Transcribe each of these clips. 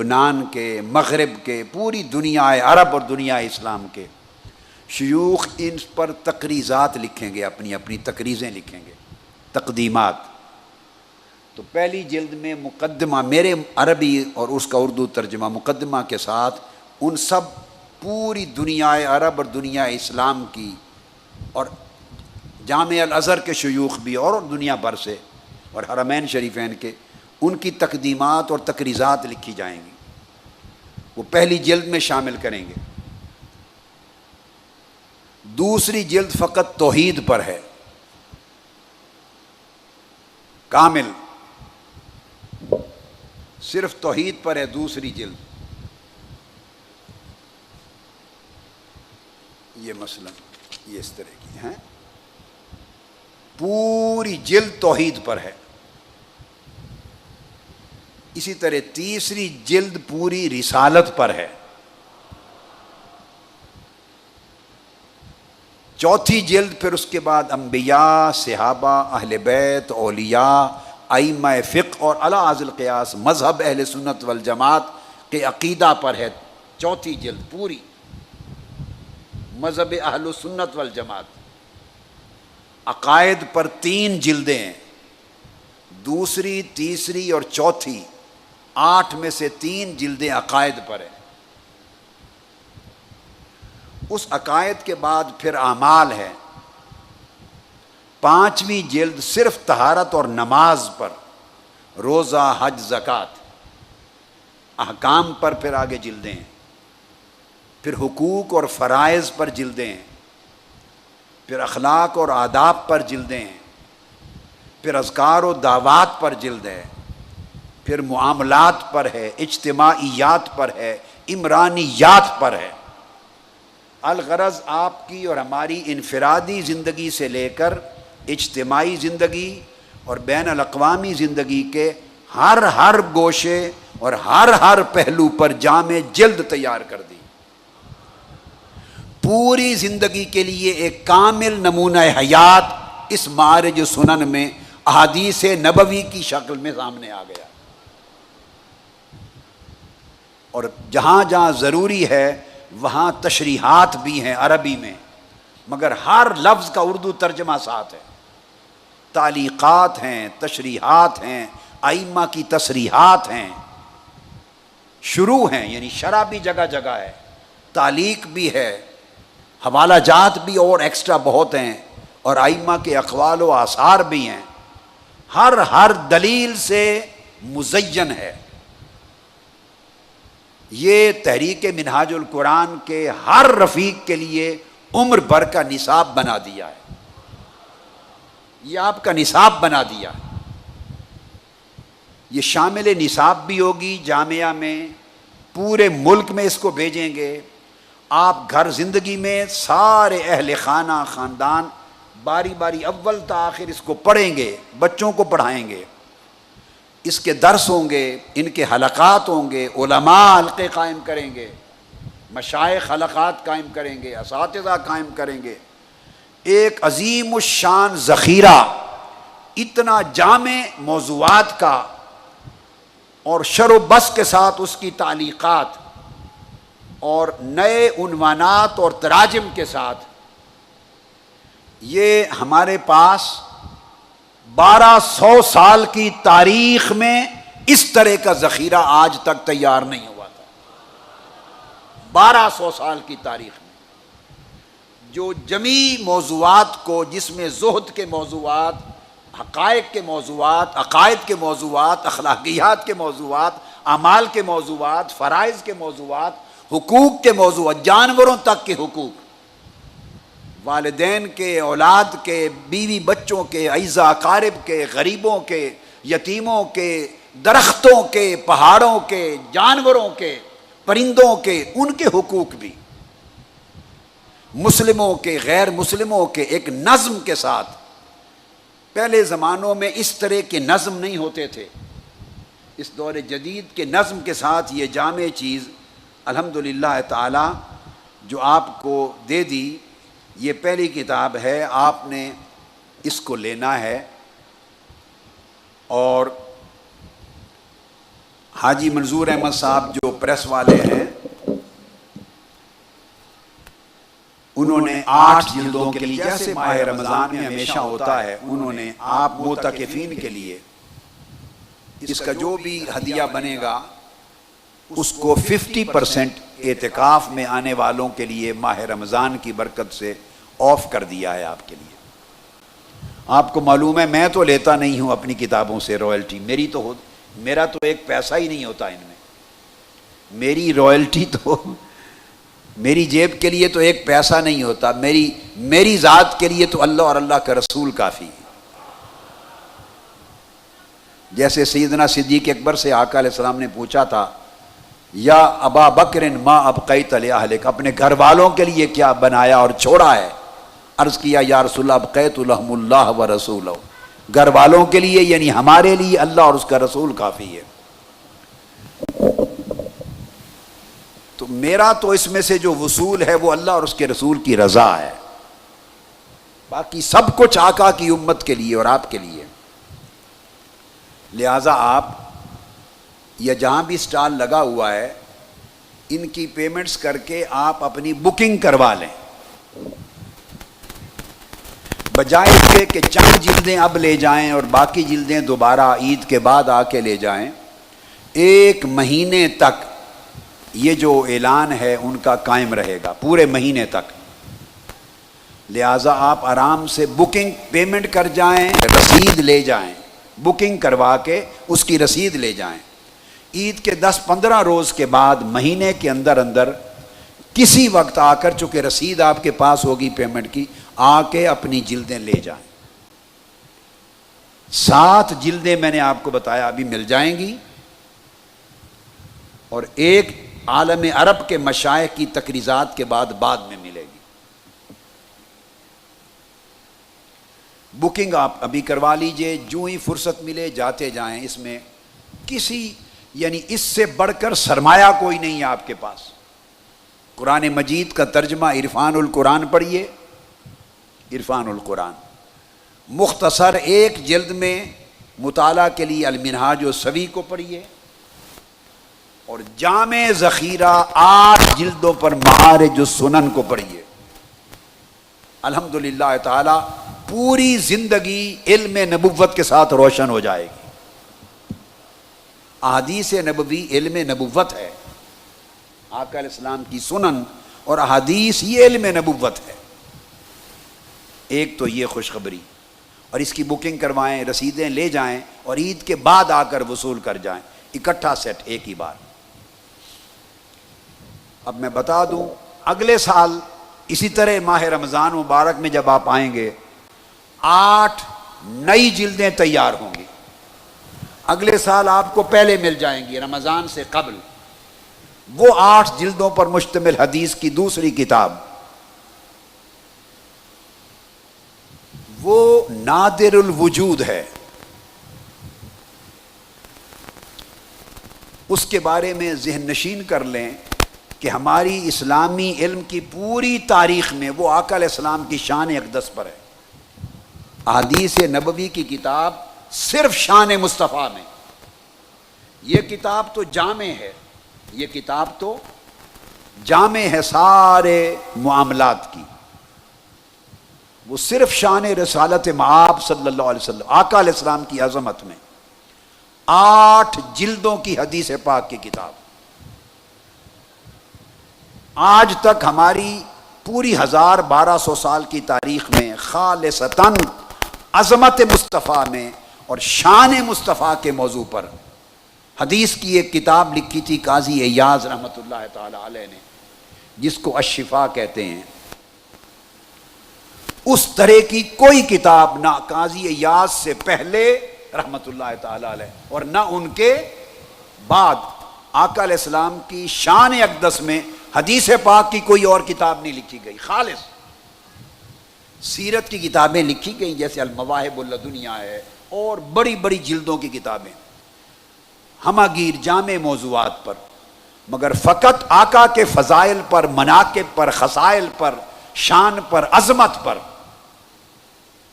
لبنان کے، مغرب کے، پوری دنیا عرب اور دنیا اسلام کے شیوخ ان پر تقریضات لکھیں گے، اپنی اپنی تقریضیں لکھیں گے، تقدیمات۔ تو پہلی جلد میں مقدمہ میرے عربی اور اس کا اردو ترجمہ مقدمہ کے ساتھ ان سب پوری دنیا عرب اور دنیا اسلام کی اور جامعہ الازہر کے شیوخ بھی اور دنیا بھر سے اور حرمین شریفین کے، ان کی تقدیمات اور تقریضات لکھی جائیں گی، وہ پہلی جلد میں شامل کریں گے۔ دوسری جلد فقط توحید پر ہے، کامل صرف توحید پر ہے دوسری جلد۔ یہ مثلا یہ اس طرح کی ہیں، پوری جلد توحید پر ہے۔ اسی طرح تیسری جلد پوری رسالت پر ہے۔ چوتھی جلد پھر اس کے بعد انبیاء، صحابہ، اہل بیت، اولیاء، ائمہ فقہ اور علی ذی القیاس مذہب اہل سنت والجماعت کے عقیدہ پر ہے۔ چوتھی جلد پوری مذہب اہل سنت والجماعت، عقائد پر 3 جلدیں ہیں، دوسری، تیسری اور چوتھی، 8 میں سے 3 جلدیں عقائد پر ہیں۔ اس عقائد کے بعد پھر اعمال ہے، 5ویں جلد صرف طہارت اور نماز پر، روزہ، حج، زکوٰۃ، احکام پر پھر آگے جلدیں ہیں، پھر حقوق اور فرائض پر جلدیں ہیں، پھر اخلاق اور آداب پر جلدیں ہیں، پھر اذکار و دعوات پر جلد ہے، پھر معاملات پر ہے، اجتماعیات پر ہے، عمرانیات پر ہے۔ الغرض آپ کی اور ہماری انفرادی زندگی سے لے کر اجتماعی زندگی اور بین الاقوامی زندگی کے ہر گوشے اور ہر پہلو پر جامع جلد تیار کر دی، پوری زندگی کے لیے ایک کامل نمونہ حیات اس معارج سنن میں احادیث نبوی کی شکل میں سامنے آ گیا۔ اور جہاں جہاں ضروری ہے وہاں تشریحات بھی ہیں عربی میں، مگر ہر لفظ کا اردو ترجمہ ساتھ ہے، تعلیقات ہیں، تشریحات ہیں، ائمہ کی تصریحات ہیں، شروع ہیں، یعنی شرح بھی جگہ جگہ ہے، تعلیق بھی ہے، حوالہ جات بھی اور ایکسٹرا بہت ہیں، اور ائمہ کے اقوال و آثار بھی ہیں، ہر دلیل سے مزین ہے۔ یہ تحریک منہاج القرآن کے ہر رفیق کے لیے عمر بھر کا نصاب بنا دیا ہے، یہ آپ کا نصاب بنا دیا ہے۔ یہ شامل نصاب بھی ہوگی جامعہ میں، پورے ملک میں اس کو بھیجیں گے، آپ گھر زندگی میں سارے اہل خانہ خاندان باری باری اول تا آخر اس کو پڑھیں گے، بچوں کو پڑھائیں گے، اس کے درس ہوں گے، ان کے حلقات ہوں گے، علماء حلقے قائم کریں گے، مشائخ حلقات قائم کریں گے، اساتذہ قائم کریں گے، ایک عظیم الشان ذخیرہ اتنا جامع موضوعات کا اور شر و بس کے ساتھ اس کی تعلیقات اور نئے عنوانات اور تراجم کے ساتھ، یہ ہمارے پاس 1200 سال کی تاریخ میں اس طرح کا ذخیرہ آج تک تیار نہیں ہوا تھا۔ 1200 سال کی تاریخ میں جو جمیع موضوعات کو، جس میں زہد کے موضوعات، حقائق کے موضوعات، عقائد کے موضوعات، اخلاقیات کے موضوعات، اعمال کے موضوعات، فرائض کے موضوعات، حقوق کے موضوعات، جانوروں تک کے حقوق، والدین کے، اولاد کے، بیوی بچوں کے، اعزا اقارب کے، غریبوں کے، یتیموں کے، درختوں کے، پہاڑوں کے، جانوروں کے، پرندوں کے، ان کے حقوق بھی، مسلموں کے، غیر مسلموں کے، ایک نظم کے ساتھ۔ پہلے زمانوں میں اس طرح کے نظم نہیں ہوتے تھے، اس دور جدید کے نظم کے ساتھ یہ جامع چیز الحمدللہ تعالی جو آپ کو دے دی، یہ پہلی کتاب ہے، آپ نے اس کو لینا ہے اور حاجی منظور احمد صاحب جو پریس والے ہیں، انہوں نے 8 جلدوں کے لیے، جیسے ماہ رمضان میں ہمیشہ ہوتا ہے، انہوں نے آپ معتکفین کے لیے اس کا جو بھی ہدیہ بنے گا اس کو 50% اعتکاف میں آنے والوں کے لیے ماہ رمضان کی برکت سے آف کر دیا ہے آپ کے لیے۔ آپ کو معلوم ہے میں تو لیتا نہیں ہوں اپنی کتابوں سے رائلٹی، میرا تو ایک پیسہ ہی نہیں ہوتا ان میں، میری رائلٹی تو میری جیب کے لیے تو ایک پیسہ نہیں ہوتا، میری ذات کے لیے تو اللہ اور اللہ کا رسول کافی ہے۔ جیسے سیدنا صدیق اکبر سے آقا علیہ السلام نے پوچھا تھا، یا ابا بکر ما ابقیت لاہلک، اپنے گھر والوں کے لیے کیا بنایا اور چھوڑا ہے؟ عرض کیا یا رسول اللہ ابقیت لہم اللہ و رسولہ، گھر والوں کے لیے یعنی ہمارے لیے اللہ اور اس کا رسول کافی ہے۔ تو میرا تو اس میں سے جو وصول ہے وہ اللہ اور اس کے رسول کی رضا ہے، باقی سب کچھ آقا کی امت کے لیے اور آپ کے لیے۔ لہٰذا آپ یا جہاں بھی سٹال لگا ہوا ہے ان کی پیمنٹس کر کے آپ اپنی بکنگ کروا لیں، بجائے اس کے کہ چند جلدیں اب لے جائیں اور باقی جلدیں دوبارہ عید کے بعد آ کے لے جائیں۔ 1 مہینے تک یہ جو اعلان ہے ان کا قائم رہے گا، پورے مہینے تک۔ لہٰذا آپ آرام سے بکنگ پیمنٹ کر جائیں، رسید لے جائیں، بکنگ کروا کے اس کی رسید لے جائیں۔ عید کے 10-15 روز کے بعد مہینے کے اندر کسی وقت آ کر، چونکہ رسید آپ کے پاس ہوگی پیمنٹ کی، آ کے اپنی جلدیں لے جائیں۔ 7 جلدیں میں نے آپ کو بتایا ابھی مل جائیں گی، اور ایک عالم عرب کے مشائخ کی تقریضات کے بعد میں ملے گی۔ بکنگ آپ ابھی کروا لیجئے، جو ہی فرصت ملے جاتے جائیں۔ اس میں یعنی اس سے بڑھ کر سرمایہ کوئی نہیں ہے آپ کے پاس۔ قرآن مجید کا ترجمہ عرفان القرآن پڑھیے، عرفان القرآن مختصر 1 جلد میں مطالعہ کے لیے المنہاج السوی کو پڑھیے، اور جامع ذخیرہ 8 جلدوں پر معارج السنن کو پڑھیے۔ الحمدللہ تعالی پوری زندگی علم نبوت کے ساتھ روشن ہو جائے گی۔ احادیث نبوی علم نبوت ہے، آقا علیہ السلام کی سنن اور احادیث یہ علم نبوت ہے۔ ایک تو یہ خوشخبری، اور اس کی بکنگ کروائیں، رسیدیں لے جائیں، اور عید کے بعد آ کر وصول کر جائیں، اکٹھا سیٹ ایک ہی بار۔ اب میں بتا دوں، اگلے سال اسی طرح ماہ رمضان مبارک میں جب آپ آئیں گے 8 نئی جلدیں تیار ہوں گی، اگلے سال آپ کو پہلے مل جائیں گی رمضان سے قبل۔ وہ 8 جلدوں پر مشتمل حدیث کی دوسری کتاب، وہ نادر الوجود ہے، اس کے بارے میں ذہن نشین کر لیں کہ ہماری اسلامی علم کی پوری تاریخ میں وہ آقا علیہ السلام کی شان اقدس پر ہے۔ احادیث نبوی کی کتاب صرف شان مصطفیٰ میں، یہ کتاب تو جامع ہے، یہ کتاب تو جامع ہے سارے معاملات کی، وہ صرف شان رسالت مآب صلی اللہ علیہ وسلم، آقا علیہ السلام کی عظمت میں 8 جلدوں کی حدیث پاک کی کتاب۔ آج تک ہماری پوری 1200 سال کی تاریخ میں خالصتاً عظمت مصطفیٰ میں اور شان مصطفیٰ کے موضوع پر حدیث کی ایک کتاب لکھی تھی قاضی ایاز رحمۃ اللہ تعالی علیہ نے، جس کو الشفا کہتے ہیں۔ اس طرح کی کوئی کتاب نہ قاضی ایاز سے پہلے رحمۃ اللہ تعالی علیہ اور نہ ان کے بعد آقا علیہ السلام کی شان اقدس میں حدیث پاک کی کوئی اور کتاب نہیں لکھی گئی۔ خالص سیرت کی کتابیں لکھی گئی جیسے المواہب اللدنیہ ہے اور بڑی بڑی جلدوں کی کتابیں ہمہ گیر جامع موضوعات پر، مگر فقط آقا کے فضائل پر، مناقب پر، خصائل پر، شان پر، عظمت پر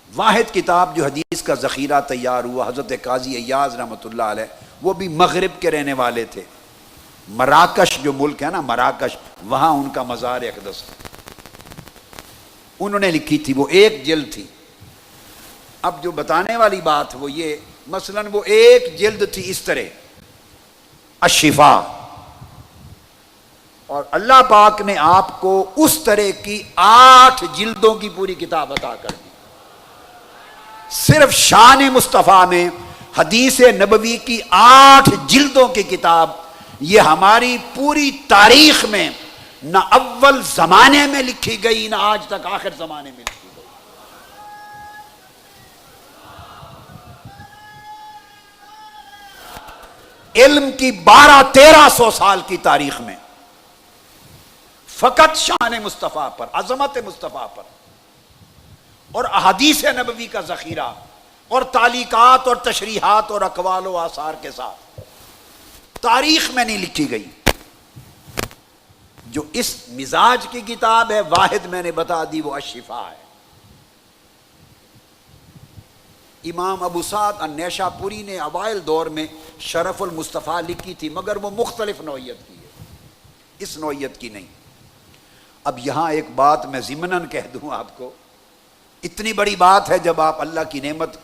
واحد کتاب جو حدیث کا ذخیرہ تیار ہوا حضرت قاضی ایاز رحمۃ اللہ علیہ، وہ بھی مغرب کے رہنے والے تھے، مراکش جو ملک ہے نا، مراکش، وہاں ان کا مزار اقدس ہے۔ انہوں نے لکھی تھی، وہ ایک جلد تھی۔ اب جو بتانے والی بات وہ یہ، مثلاً وہ ایک جلد تھی اس طرح، الشفا، اور اللہ پاک نے آپ کو اس طرح کی 8 جلدوں کی پوری کتاب عطا کر دی۔ صرف شان مصطفیٰ میں حدیث نبوی کی 8 جلدوں کی کتاب، یہ ہماری پوری تاریخ میں نہ اول زمانے میں لکھی گئی، نہ آج تک آخر زمانے میں لکھی گئی۔ علم کی 1200-1300 سال کی تاریخ میں فقط شان مصطفیٰ پر، عظمت مصطفیٰ پر اور احادیث نبوی کا ذخیرہ اور تعلیقات اور تشریحات اور اقوال و آثار کے ساتھ تاریخ میں نہیں لکھی گئی۔ جو اس مزاج کی کتاب ہے، واحد میں نے بتا دی، وہ الشفا ہے۔ امام ابو سعد النیشا پوری نے اوائل دور میں شرف المصطفیٰ لکھی تھی، مگر وہ مختلف نوعیت کی ہے، اس نوعیت کی نہیں۔ اب یہاں ایک بات میں ضمناً کہہ دوں آپ کو، اتنی بڑی بات ہے جب آپ اللہ کی نعمت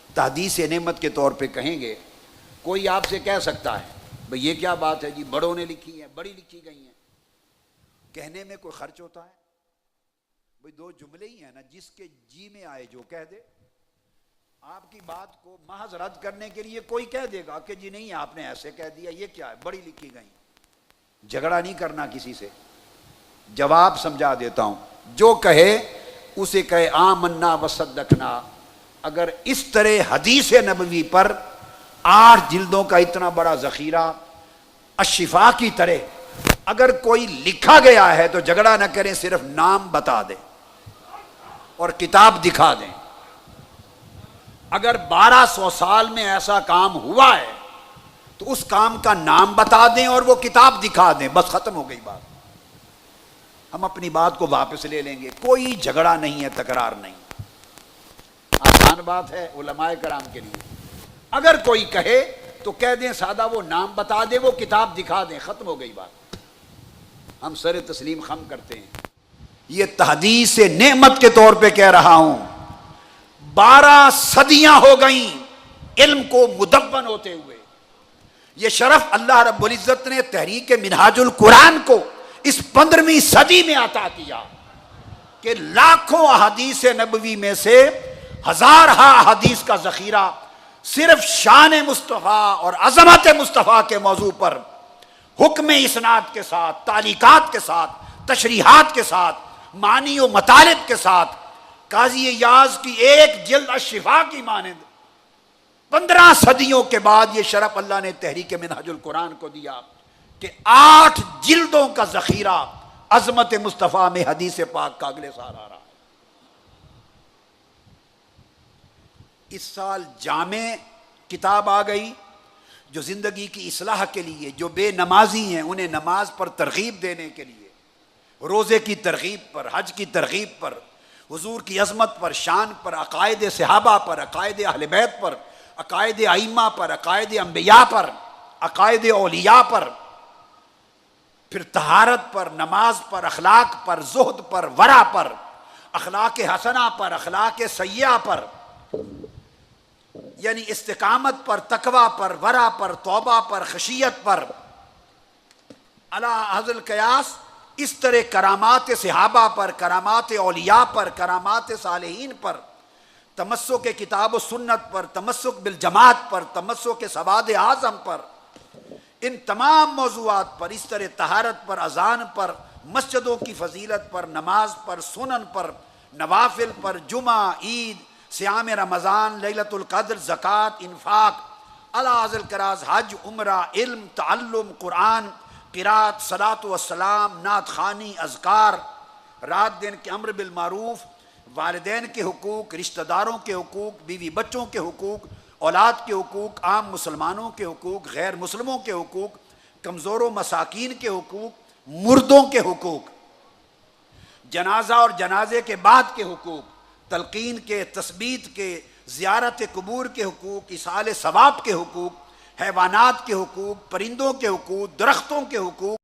تحدیث نعمت کے طور پہ کہیں گے، کوئی آپ سے کہہ سکتا ہے بھئی یہ کیا بات ہے جی، بڑوں نے لکھی ہے، بڑی لکھی گئی ہیں، کہنے میں کوئی خرچ ہوتا ہے؟ بھئی 2 جملے ہی ہیں نا، جس کے جی میں آئے جو کہہ دے۔ آپ کی بات کو محض رد کرنے کے لیے کوئی کہہ دے گا کہ جی نہیں آپ نے ایسے کہہ دیا، یہ کیا ہے، بڑی لکھی گئی۔ جھگڑا نہیں کرنا کسی سے، جواب سمجھا دیتا ہوں، جو کہے اسے کہے آمنا وصدقنا۔ اگر اس طرح حدیث نبوی پر 8 جلدوں کا اتنا بڑا ذخیرہ الشفا کی طرح اگر کوئی لکھا گیا ہے تو جھگڑا نہ کریں، صرف نام بتا دیں اور کتاب دکھا دیں۔ اگر 1200 سال میں ایسا کام ہوا ہے تو اس کام کا نام بتا دیں اور وہ کتاب دکھا دیں، بس ختم ہو گئی بات۔ ہم اپنی بات کو واپس لے لیں گے، کوئی جھگڑا نہیں ہے، تکرار نہیں۔ آسان بات ہے علماء کرام کے لیے۔ اگر کوئی کہے تو کہہ دیں سادہ، وہ نام بتا دیں، وہ کتاب دکھا دیں، ختم ہو گئی بات۔ ہم سر تسلیم خم کرتے ہیں۔ یہ تحدیث نعمت کے طور پہ کہہ رہا ہوں، 12 صدیاں ہو گئیں علم کو مدون ہوتے ہوئے۔ یہ شرف اللہ رب العزت نے تحریک منہاج القرآن کو اس 15ویں صدی میں عطا کیا کہ لاکھوں احادیث نبوی میں سے ہزارہا احادیث کا ذخیرہ صرف شان مصطفیٰ اور عظمت مصطفیٰ کے موضوع پر حکم اسناد کے ساتھ، تعلیقات کے ساتھ، تشریحات کے ساتھ، معنی و مطالب کے ساتھ، قاضی ایاز کی ایک جلد الشفا کی مانند 15 صدیوں کے بعد یہ شرف اللہ نے تحریک منہاج القرآن کو دیا کہ 8 جلدوں کا ذخیرہ عظمت مصطفیٰ میں حدیث پاک کا اگلے سال آ رہا ہے۔ اس سال جامع کتاب آ گئی جو زندگی کی اصلاح کے لیے، جو بے نمازی ہیں انہیں نماز پر ترغیب دینے کے لیے، روزے کی ترغیب پر، حج کی ترغیب پر، حضور کی عظمت پر، شان پر، عقائد صحابہ پر، عقائد اہل بیت پر، عقائد ائمہ پر، عقائد انبیاء پر، عقائد اولیاء پر، پھر طہارت پر، نماز پر، اخلاق پر، زہد پر، ورع پر، اخلاق حسنہ پر، اخلاق سیئہ پر، یعنی استقامت پر، تقوی پر، ورع پر، توبہ پر، خشیت پر، علی حظ القیاس اس طرح کرامات صحابہ پر، کرامات اولیاء پر، کرامات صالحین پر، تمسک کتاب و سنت پر، تمسک بالجماعت پر، تمسک سواد اعظم پر، ان تمام موضوعات پر، اس طرح طہارت پر، اذان پر، مسجدوں کی فضیلت پر، نماز پر، سنن پر، نوافل پر، جمعہ، عید، صیام رمضان، لیلۃ القدر، زکوٰۃ، انفاق، علی حظ القراز، حج، عمرہ، علم، تعلم، قرآن، قرات، صلاۃ والسلام، نعت خوانی، اذکار، رات دن کے امر بالمعروف، والدین کے حقوق، رشتہ داروں کے حقوق، بیوی بچوں کے حقوق، اولاد کے حقوق، عام مسلمانوں کے حقوق، غیر مسلموں کے حقوق، کمزور و مساکین کے حقوق، مردوں کے حقوق، جنازہ اور جنازے کے بعد کے حقوق، تلقین کے، تثبیت کے، زیارت قبور کے حقوق، ایصال ثواب کے حقوق، حیوانات کے حقوق، پرندوں کے حقوق، درختوں کے حقوق